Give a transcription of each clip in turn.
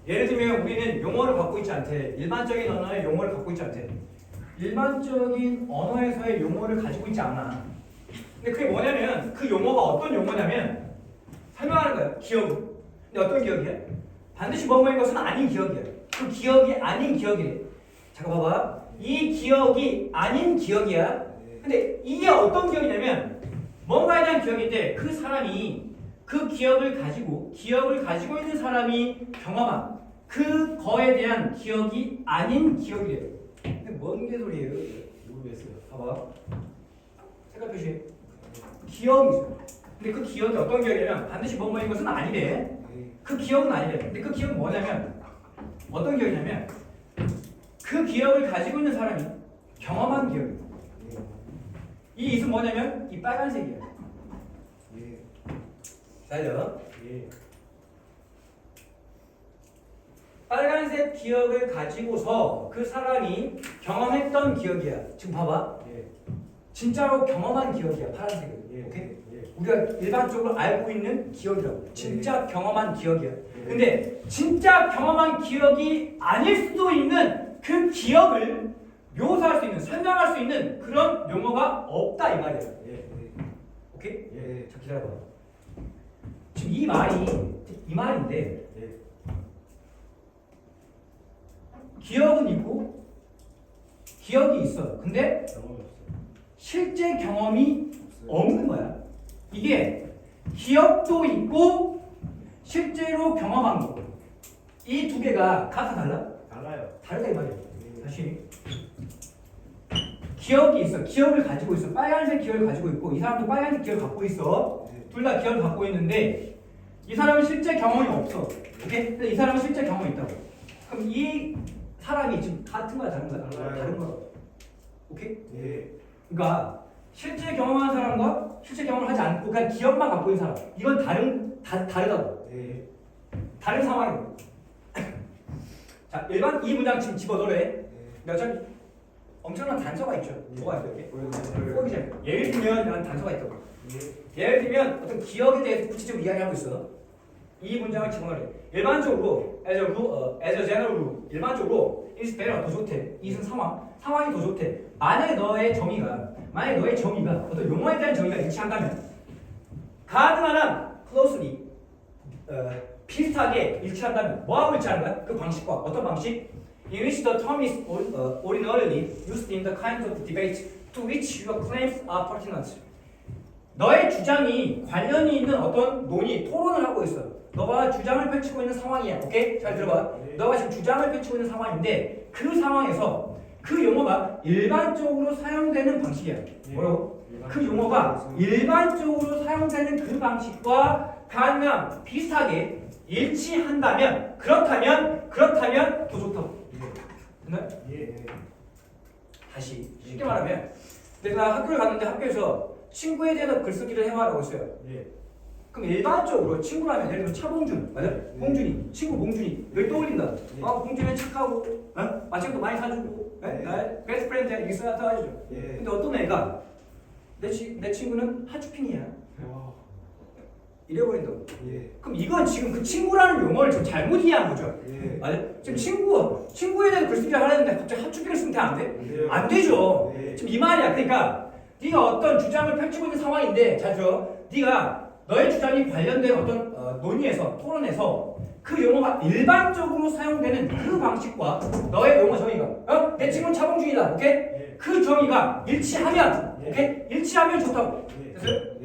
예를 들면 우리는 용어를 갖고 있지 않대. 일반적인 언어의 용어를 갖고 있지 않대. 일반적인 언어에서의 용어를 가지고 있지 않아. 근데 그게 뭐냐면 그 용어가 어떤 용어냐면 설명하는 거야. 기억. 근데 어떤 기억이야? 반드시 뭐뭐인 것은 아닌 기억이야. 그 기억이 아닌 기억이래. 잠깐 봐봐. 이 기억이 아닌 기억이야. 근데 이게 어떤 기억이냐면 뭔가에 대한 기억인데 그 사람이 그 기억을 가지고 있는 사람이 경험한 그거에 대한 기억이 아닌 기억이래요. 근데 뭔 개소리예요? 모르겠어요. 봐봐. 색깔 표시해. 기억이 있어요. 근데 그 기억이 어떤 기억이냐면 반드시 뭐뭐인 것은 아니래. 그 기억은 아니래. 근데 그 기억은 뭐냐면 어떤 기억이냐면 그 기억을 가지고 있는 사람이 경험한 기억이에요. 이 있은 뭐냐면 이 빨간색이에요. 잘요. 빨간색 기억을 가지고서 그 사람이 경험했던 기억이야. 지금 봐봐. 진짜로 경험한 기억이야. 파란색은. 오케이? 우리가 일반적으로 알고 있는 기억이라고. 진짜 경험한 기억이야. 근데 진짜 경험한 기억이 아닐 수도 있는 그 기억을 묘사할 수 있는, 설명할 수 있는 그런 용어가 없다 이 말이야. 오케이? 자 기다려봐. 지금 이 말인데 기억은 있고 기억이 있어. 근데 실제 경험이 없는 거야. 이게 기억도 있고 실제로 경험한 거. 이 두 개가 같아 달라? 달라요. 다르다 이 말이야. 다시. 기억이 있어. 기억을 가지고 있어. 빨간색 기억을 가지고 있고 이 사람도 빨간색 기억을 갖고 있어. 둘 다 기억을 갖고 있는데 이 사람은 실제 경험이 없어. 오케이? 근데 이 사람은 실제 경험이 있다고. 그럼 이 사람이 지금 같은 거야 다른 거야? 다른 거야. 오케이? 그러니까 실제 경험한 사람과 실제 경험을 하지 않고 그냥 기억만 갖고 있는 사람 이건 다르다고. 다른 상황이고. 자 일반 이 문장 지금 집어넣으래. 어차피 엄청난 단서가 있죠. 뭐가 있어 여기? 포기죠. 예를 들면 이런 단서가 있다고. 예를 들면 어떤 기억에 대해서 구체적으로 이야기하고 있어. 이 문장을 집어넣으래. 일반적으로 as a general rule 일반적으로 is better 더 좋대. 이은 상황이 더 좋대. 만약에 너의 정의가 어떤 용어에 대한 정의가 일치한다면 가능한 한 closely 비슷하게 일치한다면 뭐하고 일치하는 거야? 그 방식과 어떤 방식? In which the term is ordinarily used in the kind of debate to which your claims are pertinent. 너의 주장이 관련이 있는 어떤 논의, 토론을 하고 있어. 너가 주장을 펼치고 있는 상황이야. 오케이? 잘 들어봐. 너가 지금 주장을 펼치고 있는 상황인데 그 상황에서 그 용어가 일반적으로 사용되는 방식이야. 뭐라고? 그 용어가 일반적으로 사용되는 그 방식과 가능한 비슷하게 일치한다면 그렇다면 더 좋다고. 됐나요? 다시 쉽게 말하면 내가 학교를 갔는데 학교에서 친구에 대해서 글쓰기를 해와라고 했어요. 그럼 일반적으로 친구라면 예를 들면 차봉준, 맞아? 봉준이, 친구 봉준이 여기 떠올린다. 봉준이 착하고, 맛집도 많이 사주고, 베스트 프렌드 이렇게 써가지고. 근데 어떤 애가 내 친구는 하추핑이야. 이래버린다고. 그럼 이건 지금 그 친구라는 용어를 지금 잘못 이해한 거죠. 맞아? 지금 친구에 대한 글쓰기를 하려는데 갑자기 하추핑을 쓰면 안 돼? 안 되죠. 지금 이 말이야. 그러니까 네가 어떤 주장을 펼치고 있는 상황인데 잘 들어. 네가 너의 주장이 관련된 어떤 논의에서 토론에서 그 용어가 일반적으로 사용되는 그 방식과 너의 용어 정의가 내 친구는 차봉준이다. 오케이? 그 정의가 일치하면 오케이? 일치하면 좋다고. 됐어요?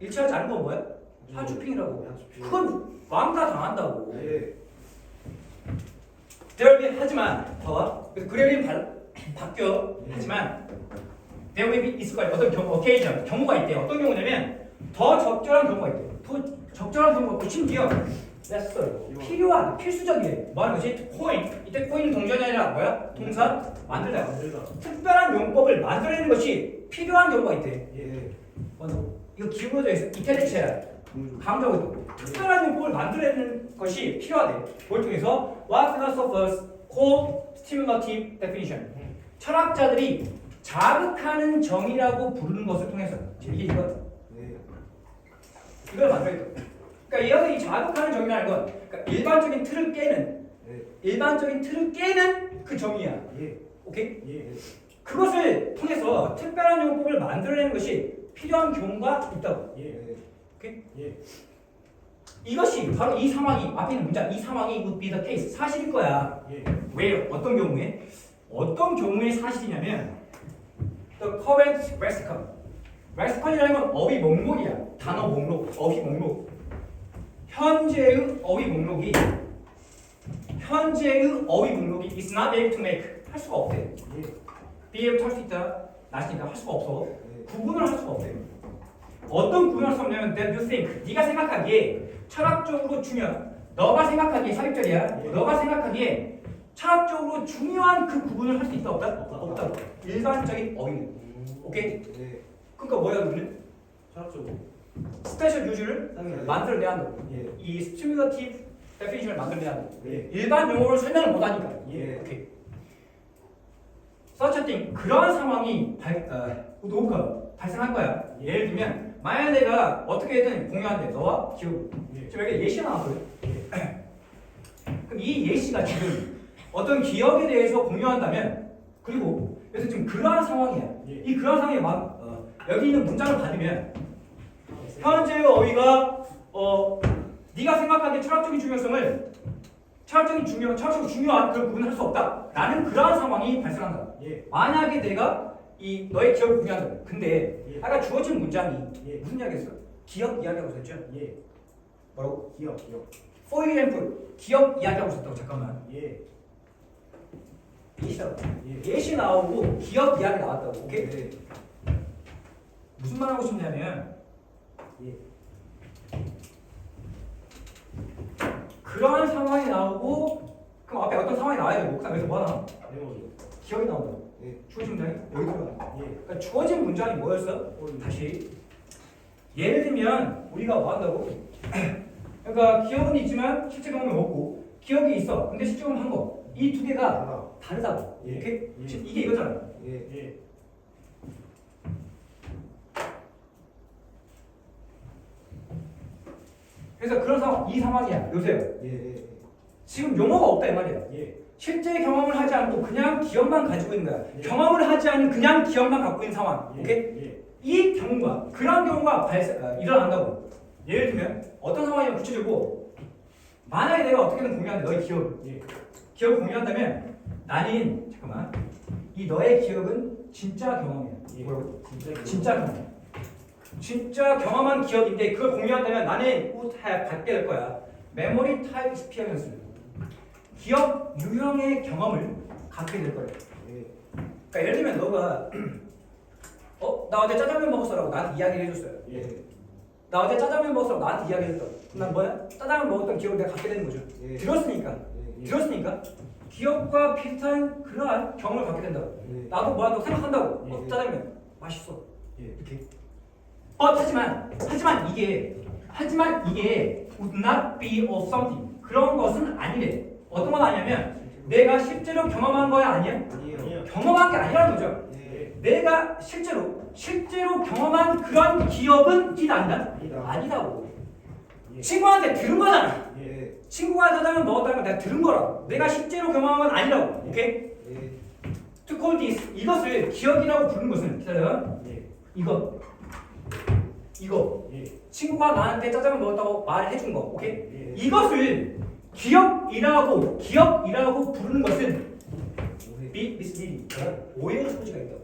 일치하지 않은 건 뭐야? 하추핑이라고. 그건 왕따 당한다고. 하지만 봐봐. 그래서 그래비는 바뀌어. 하지만 there may be 있을 거야. 어떤 경우가 있대요. 어떤 경우냐면 더 적절한 경우가 있대요. 더 적절한 경우가 있고 심지어 필요한 필수적이래. 뭐 하는 거지? 코인. 이때 코인 동전이 아니라 뭐야? 동사 만들다. 특별한 용법을 만들어내는 것이 필요한 경우가 있대. 이거 기울어져 있어. 이태리체야. 강조하고 있고. 특별한 용법을 만들어내는 것이 필요하대. 뭘 통해서? What philosophers call stimulative definition. 철학자들이 자극하는 정의라고 부르는 것을 통해서 이게 이걸 만들어야 돼. 그러니까 그러니까 이어서 이 자극하는 정의라는 건 그러니까 일반적인 틀을 깨는 그 정의야. 오케이? 그것을 통해서 특별한 용법을 만들어내는 것이 필요한 경우가 있다고. 오케이? 이것이 바로 이 상황이 앞에 있는 문장 이 상황이 would be the case 사실일 거야. 왜? 어떤 경우에? 어떤 경우에 사실이냐면 the current lexicon. lexicon 건 어휘 목록이야. 단어 목록, 어휘 목록. 현재의 어휘 목록이 is not able to make 할 수가 없대. be able to 할 수 있다, 날 수 있다 할 수가 없어. 구분을 할 수가 없대. 어떤 구분을 할 수 없냐면 that you think 네가 생각하기에 철학적으로 중요한 너가 생각하기에 삽입절이야. 너가 생각하기에 철학적으로 중요한 그 구분을 할 수 있다 없다? 없다. 일반적인 어휘는. 오케이? 그러니까 뭐야 우리는? 철학적으로 스페셜 유즈를 만들어내야 한다고. 이 스티뮬러티브 데피니션을 만들어내야 한다고. 일반 용어를 설명을 못하니까. 오케이. such a thing 그러한 상황이 발생할 거야. 예를 들면 만약 내가 어떻게든 공유하는데 너와 기억 지금 여기 예시가 나왔거든. 그럼 이 예시가 지금 어떤 기억에 대해서 공유한다면 그리고 그래서 지금 그러한 상황이야. 이 그러한 상황에 여기 있는 문장을 받으면 현재의 어휘가 네가 생각하기에 철학적인 중요성을 철학적으로 중요한 그런 부분을 할 수 없다. 라는 그러한 상황이 발생한다. 만약에 내가 이 너의 기억을 공유한다. 근데 아까 주어진 문장이 무슨 이야기했어? 기억 이야기하고 있었죠? 뭐라고? 기억 For example, 기억 이야기하고 있었다고. 잠깐만. 예시 나오고 기억 이야기 나왔다고. 오케이? 무슨 말 하고 싶냐면 그러한 상황이 나오고 그럼 앞에 어떤 상황이 나와야 되고 그다음에 뭐 하나? 기억이 나온다고. 주어진 문장이 여기 들어가. 그러니까 주어진 문장이 뭐였어? 다시 예를 들면 우리가 뭐 한다고? 그러니까 기억은 있지만 실제 경험은 없고 기억이 있어. 근데 실제 경험 한 거. 이 두 개가 다르다고. 오케이? 이게 이거잖아. 그래서 그런 상황, 이 상황이야. 요새 지금 용어가 없다 이 말이야. 실제 경험을 하지 않고 그냥 기억만 가지고 있는 거야. 경험을 하지 않은 그냥 기억만 갖고 있는 상황. 오케이? 이 경우가 그런 경우가 일어난다고. 예를 들면 어떤 상황이면 구체적으로 만약에 내가 어떻게든 공유하는데 너의 기억을 공유한다면 나는 잠깐만 이 너의 기억은 진짜 경험이야. 뭐라고? 진짜 경험. 진짜 경험한 기억인데 그걸 공유한다면 나는 갖게 될 거야. 메모리 타입 익스피리언스. 기억 유형의 경험을 갖게 될 거야. 그러니까 예를 들면 너가 나 어제 짜장면 먹었어라고 나한테 이야기를 해줬어요. 나 어제 짜장면 먹었어라고 나한테 이야기를 했어. 난 뭐야? 짜장면 먹었던 기억을 내가 갖게 되는 거죠. 들었으니까 기억과 비슷한 그러한 경험을 갖게 된다고. 나도 뭐라고 생각한다고. 짜장면 맛있어. 이렇게. 하지만 이게 would not be of something 그런 것은 아니래. 어떤 건 아니냐면 내가 실제로 경험한 거야 아니야? 경험한 게 아니라는 거죠. 내가 실제로 경험한 그런 기억은 아니다고. 친구한테 들은 거잖아. 친구가 짜장면 먹었다는 건 내가 들은 거라고. 내가 실제로 경험한 건 아니라고. 오케이? To call this 이것을 기억이라고 부르는 것은 기다려. 이거 친구가 나한테 짜장면 먹었다고 말해준 거. 오케이? 이것을 기억이라고 부르는 것은 misleading 오해의 소지가 있다고.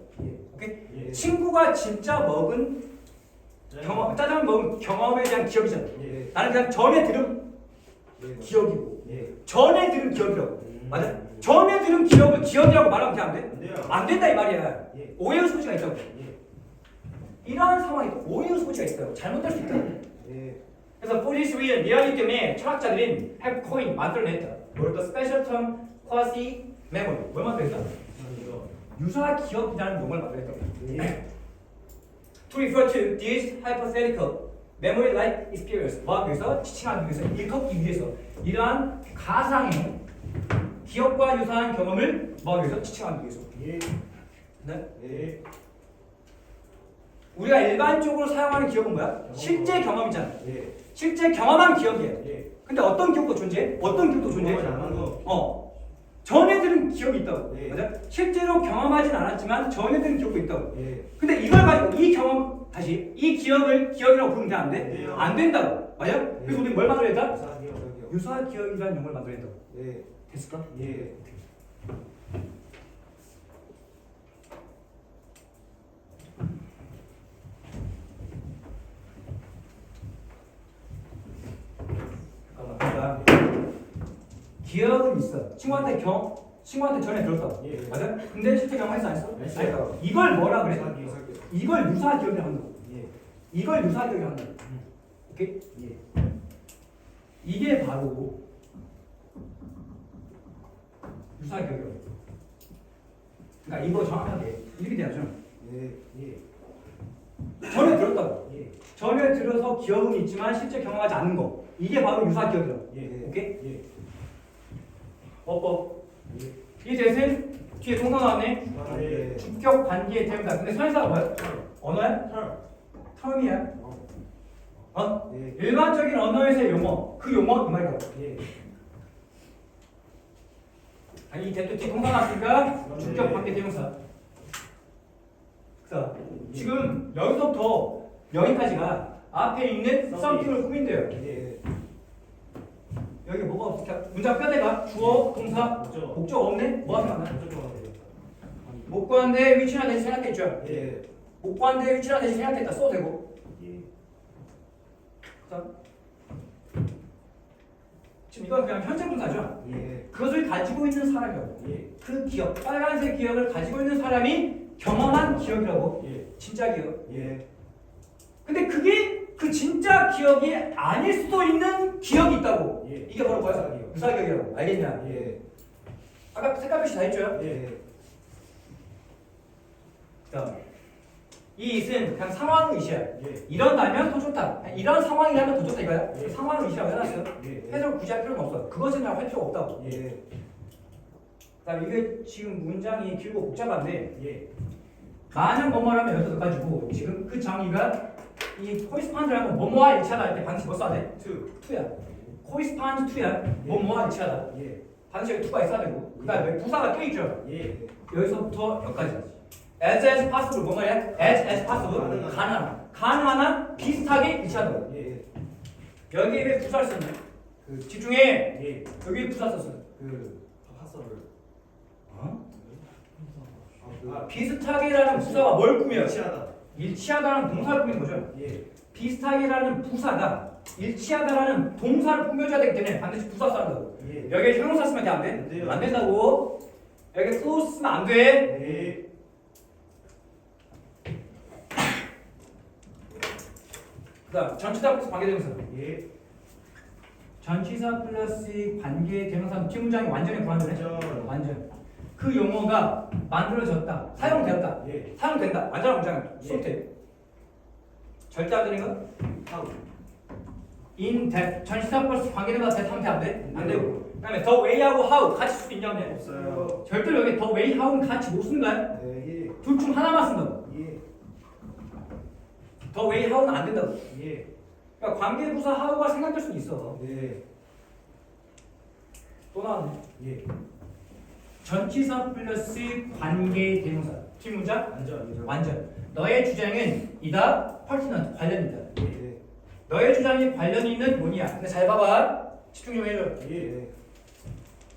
오케이? 친구가 진짜 먹은 짜장면 먹은 경험에 대한 기억이잖아. 나는 그냥 전에 들은 기억이고 전에 들은 기억이라고. 맞아? 전에 들은 기억을 기억이라고 말하면 안 돼? 안 된다 이 말이야. 오해의 소지가 있다고. 이러한 상황이 오해의 소지가 있어요. 잘못될 수 있다. 그래서 for this reason 이러기 때문에 철학자들은 have coined 만들어냈다. 뭐를 더 special term quasi memory 뭘 만들었다? 유사 기억이라는 용어를 만들었다고. To refer to this hypothetical memory-like experience 뭐하기 위해서? 지칭하기 위해서, 일컫기 위해서 이러한 가상의 기억과 유사한 경험을 뭐하기 위해서? 지칭하기 위해서. 네? 우리가 일반적으로 사용하는 기억은 뭐야? 실제 경험이잖아. 예. 실제 경험한 기억이야. 예. 근데 어떤 기억도 존재해? 어떤 기억도 존재해? 전애들은 기억이 있다고. 예. 맞아? 실제로 경험하진 않았지만 전애들은 기억도 있다고. 예. 근데 이걸 가지고 이 경험 다시 이 기억을 기억이라고 부르면 돼? 안 돼? 돼요. 안 된다고. 맞아? 그래서 우리 뭘 만들어야 된다? 유사기억이요. 유사 기억이라는 용어를 만들어야 된다고. 예. 됐을까? 예. 잠깐만. 기억은 있어. 친구한테 전에 들었다. 예. 맞아? 근데 실제 경험했어 안 했어? 했어요. 아니, 이걸 뭐라 그래? 유사기억. 이걸 유사 기억이라고 한다고. 예. 이걸 유사 기억이라고 한다고. 오케이? 예. 이게 바로 유사 기억이라고. 그러니까 이거 정확하게 이렇게 돼야죠. 예. 예. 전에 들었다고. 예. 전에 들어서 기억은 있지만 실제 경험하지 않는 거. 이게 바로 유사 기억이라고. 예. 오케이? 예. 이 대신 뒤에 동사 나왔네. 아, 예. 주격 관계의 대명사. 근데 선행사가 뭐야? 언어야? 텀이야. 어? 예. 일반적인 언어에서의 용어. 그 용어 그 말이라고. 예. 아니 이 대표 뒤에 동사 나왔으니까 주격 관계 대명사. 자, 지금 여기서부터 여기까지가 앞에 있는 썸띵을 꾸민대요. 예. 여기 뭐가 없어? 문장 뼈대가 주어, 동사, 목적 없네? 뭐 하면 안 돼? 목관대 위치나 대신 생략했죠. 예. 목관대 위치나 대신 생략했다 써도 되고. 예. 자, 지금 이건 그냥 현재 분사죠. 예. 그것을 가지고 있는 사람이라고. 예. 그 기억, 빨간색 기억을 가지고 있는 사람이 경험한 기억이라고. 예. 진짜 기억. 예. 근데 그게 그 진짜 기억이 아닐 수도 있는 기억이 있다고. 예. 이게 바로 뭐야? 유사기억. 유사기억이라고. 알겠냐? 예. 아까 색깔 표시 다 했죠? 예. 자, 이 it은 그냥 상황의시야. 예. 이런다면 더 좋다. 이런 상황이라면 더 좋다 이거야. 예. 상황의시라고 해놨어. 예. 해석을 굳이 할 필요는 없어. 그것은 할 필요가 없다고. 예. 그다음 이게 지금 문장이 길고 복잡한데 예. 만약 뭐뭐라면 여기서 가지고 지금 그 정의가 이 코리스판드라는 뭐뭐와 일치하다 할 때 반드시 뭐 써야 돼? 투야. 코리스판드 투야. 뭐뭐와 일치하다. 예. 반드시 여기 투가 있어야 되고 그다음에 부사가 또 있죠. 예. 여기서부터 여기까지. as possible 뭐 말이야? as possible 가능하나 비슷하게 일치하다. 예. 여기에 왜 부사를 썼냐? 그 집중해. 예. 여기에 부사 썼어. 그 파서를 어? 아, 비슷하게라는 부사가 뭘 꾸며요? 일치하다. 일치하다라는 동사를 꾸미는 거죠. 예. 비슷하게라는 부사가 일치하다라는 동사를 꾸며줘야 되기 때문에 반드시 부사 써야 한다고. 예. 여기에 형용사 쓰면 안 돼? 안 돼요. 안 된다고. 여기 close 쓰면 안 돼. 예. 그다음 전치사 플러스 관계대명사. 예. 전치사 플러스 관계대명사 뒷문장이 완전히 불완전해. 완전. 완전. 그 용어가 만들어졌다. 사용되었다. 예. 사용된다. 완전한 문장이야. 예. 수업돼. 절대 안 되는 거? 하우. in that 전치사 플러스 관계대명사 that 하면 돼? 안 돼? 안 네. 되고. 그다음에 the way하고 how 같이 쓸 수 있냐 없냐? 없어요. 절대로 여기 the way, how는 같이 못 쓴 거야. 예. 둘 중 하나만 쓴다고. 예. the way, how는 안 된다고. 예. 그러니까 관계부사 how가 생각될 수는 있어. 예. 또 나왔네. 예. 전치사 플러스 관계대명사. 뒷문장? 완전. 완전. 너의 주장은 이다 pertinent 관련 있다. 예. 너의 주장이 관련 있는 뭐냐? 근데 잘 봐봐. 집중 좀 해줘. 예.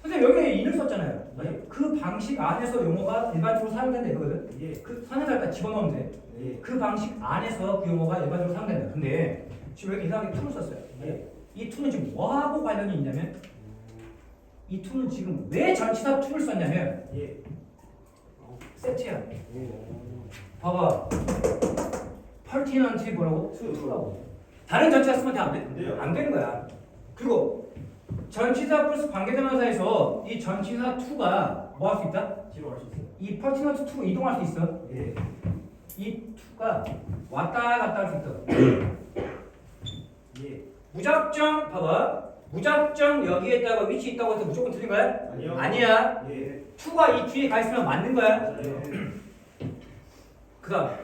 선생님 여기에 in을 썼잖아요. 예. 그 방식 안에서 용어가 일반적으로 사용된다 이거거든. 예. 그 선행사를 집어넣으면 돼. 예. 그 방식 안에서 그 용어가 일반적으로 사용된다. 근데 지금 여기 이상하게 to를 썼어요. 예. 이 to는 지금 뭐하고 관련이 있냐면 이 to는 지금 왜 전치사 to를 썼냐면 예. 세트야. 예. 봐봐. pertinent이 뭐라고? to. to라고. 다른 전치사 쓰면 안 돼? 안 돼요. 안 되는 거야. 그리고 전치사 플러스 관계대명사에서 이 전치사 to가 뭐 할 수 있다? 뒤로 갈 수 있어요. 이 pertinent to로 이동할 수 있어. 예. 이 to가 왔다 갔다 할 수 있다. 예. 무작정 봐봐. 무작정 여기에다가 위치 있다고 해서 무조건 틀린 거야? 아니요. 아니야. 예. to가 이 뒤에 가 있으면 맞는 거야. 예. 그다음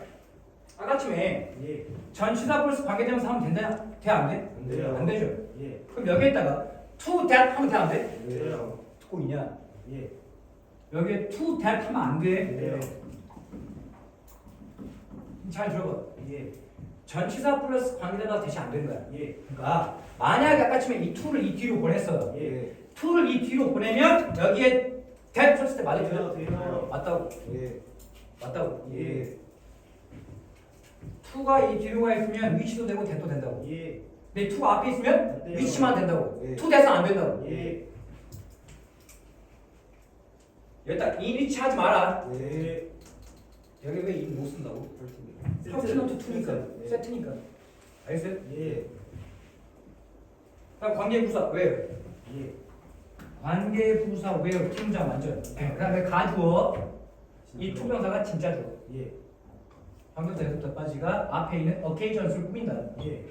아까쯤에 예. 전치사 플러스 관계대명사 하면 된다? 돼? 안 돼? 안 돼요. 안 되죠. 예. 그럼 여기에다가 to that 하면 돼? 안 돼? 돼요. 듣고 있냐? 예. 여기에 to that 하면 안 돼? 돼요. 잘 들어봐. 예. 전치사 플러스 관계대명사 대신 안 되는 거야. 예. 그러니까 만약에 아까쯤에 이 to를 이 뒤로 보냈어. 예. to를 이 뒤로 보내면 여기에 that 썼을 때 맞을 돼요. 때 돼요. 맞다고. 예. 맞다고. 예. to가 이 뒤로 가 있으면 위치도 되고 that도 된다고. 예. 근데 to가 앞에 있으면 안 돼요. 위치만 된다고. 예. to that은 안 된다고. 예. 일단 이 위치 하지 마라. 예. 여기 왜 이 못 쓴다고? 세트. 혁신노트 2니까 예. 세트니까. 알겠어요? 예. 그다음 관계부사 왜요? 예. 관계부사 왜요? 팀장 완전. 그다음에 가주어 이 투명사가 진짜 주어. 예. 관계부사 여기서부터까지가 앞에 있는 occasion을 꾸민다. 예.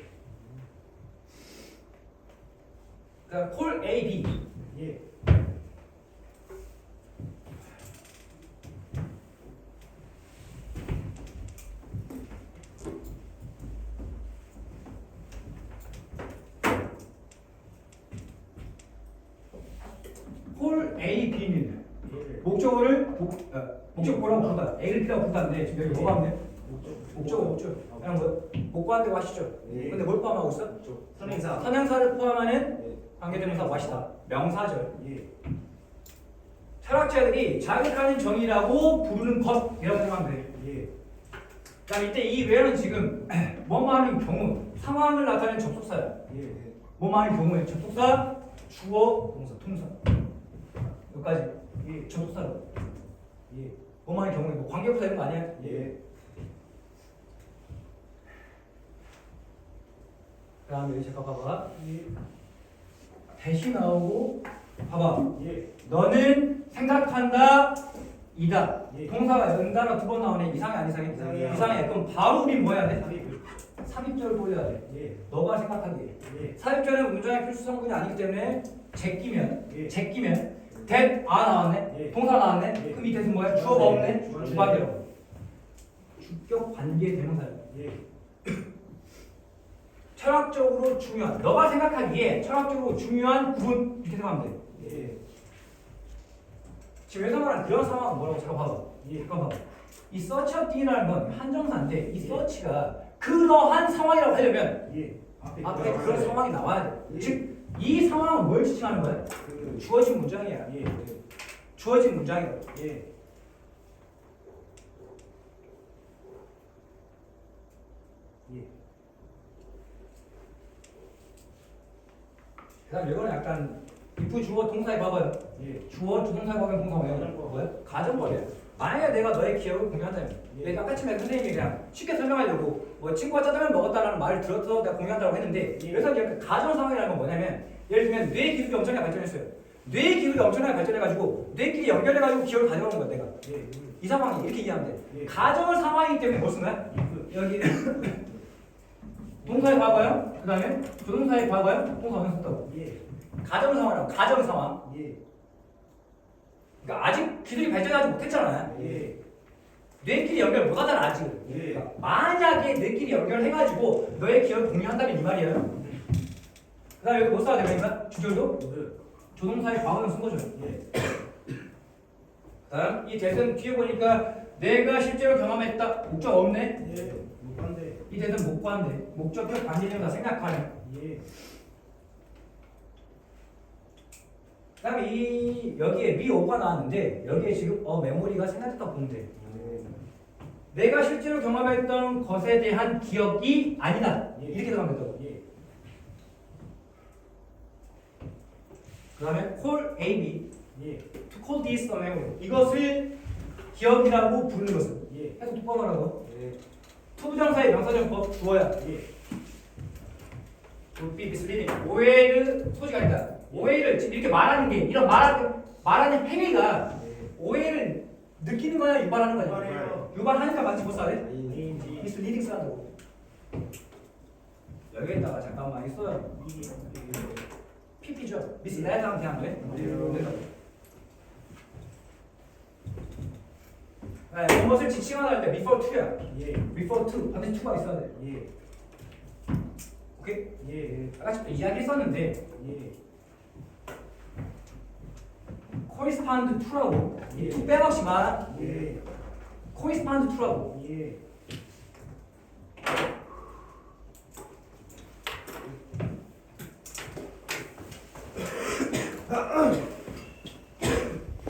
그다음 call A, B. 예. call A, B는 예. 목적어를 목적 뭐라고 부른다. A를 B라고 부른다는데 지금 여기 뭐가 없네? 목적어. 그냥 뭐 목과한대 와시죠. 예. 근데 뭘 포함하고 있어? 선행사. 선행사를 포함하는 예. 관계대명사 와시다. 명사절. 예. 철학자들이 자극하는 정의라고 부르는 것이라고 생각하면 돼. 예. 그러니까 이때 이 where는 지금 뭐뭐 하는 경우, 상황을 나타내는 접속사야. 예. 뭐뭐 하는 경우에 접속사, 주어, 동사, 통사. 여기까지 예. 접속사로. 예. 뭐뭐 하는 경우에 뭐 관계부사 이런 거 아니야? 예. 그 다음에 여기 잠깐 봐봐. 예. 대시 나오고 봐봐. 예. 너는 생각한다 이다. 예. 동사가 연단어 두 번 나오네. 이상해 안 이상해? 이상해요. 이상해. 그럼 바로 우린 뭐 해야 돼? 삽입. 삽입절을 돌려야 돼. 예. 너가 생각하기에. 예. 삽입절은 문장의 필수 성분이 아니기 때문에 제끼면 예. that 나왔네. 예. 동사 나왔네. 예. 그럼 밑에서 뭐야? 주어가 없네. 주관대. 주관대로. 주격 관계 대명사야. 예. 철학적으로 중요한. 너가 생각하기에 철학적으로 중요한 구분 이렇게 생각하면 돼. 예. 지금 여기서 말하는 그런 상황은 뭐라고 생각하봐. 예. 잠깐 봐봐. 이 search of D라는 건 한정사인데 이 예. search가 그러한 상황이라고 하려면 예. 앞에 그런 상황이 나와야 돼. 예. 즉 이 상황은 뭘 지칭하는 거야? 그 주어진 문장이야. 예. 주어진 문장이야. 예. 예. 그다음 이거는 약간 if 주어 동사에 봐봐요. 예. 주어 주동사에 봐보면 동사 뭐야? 가정법이야. 만약에 내가 너의 기억을 공유한다면 예. 내가 아까 전에 선생님이 그냥 쉽게 설명하려고 뭐 친구가 짜장면 먹었다라는 말을 들어서 내가 공유한다고 했는데 예. 여기서 이제 가정 상황이라는 건 뭐냐면 예를 들면 뇌 기술이 엄청나게 발전했어요. 뇌 기술이 엄청나게 발전해가지고 뇌끼리 연결해가지고 기억을 가져오는 거야 내가. 예. 이 상황이 이렇게 이해하면 돼. 예. 가정 상황이기 때문에 뭘 쓴 거야? if. 여기 동사의 과거요. 그 다음에 조동사의 과거요. 동사 원형 썼다고. 예. 가정 상황이라고. 가정 상황. 예. 그러니까 아직 기술이 발전하지 못했잖아. 예. 뇌끼리 연결 못하잖아 아직. 예. 그러니까 만약에 뇌끼리 연결해가지고 너의 기억을 공유한다면 이 말이에요. 그다음 여기 뭐 써야 되니까 주절도 그. 조동사의 과거는 쓴 거죠. 예. 그다음 이 대선 뒤에 보니까 내가 실제로 경험했다. 목적 없네. 예. 못한데. 이 대선 목관대. 목적격 관계대명사 생각하네. 예. 그다음에 이 여기에 미오가 나왔는데 여기에 지금 메모리가 생각했다 보면 돼. 내가 실제로 경험했던 것에 대한 기억이 아니다. 예. 이렇게 생각하면 된다고. 예. 그 다음에 call A, 예. B. To call this a memory. 이것을 기억이라고 부르는 것은. 예. 해서 똑바로 하라고. 예. 투부정사의 명사전법 주어야. 예. would be misleading. 오해를 소지가 있다. 오해를 지금 이렇게 말하는 게 이런 말하는 행위가 예. 오해를 느끼는 거야 유발하는 거야. 유발해요. 유발하니까 맞지 못 사네. 인지. misleading 쓰라고. 여기에다가 잠깐만 있어요. PP죠. misleading 대한 돼. 네. 네, 무엇을 지칭하다 할 때 refer to야. 예. refer to 반드시 to가 있어야 돼. 예. 오케이? 예. 아까 또 이야기했었는데 예. correspond to라고 예. to 빼먹지만 예. correspond to라고 예.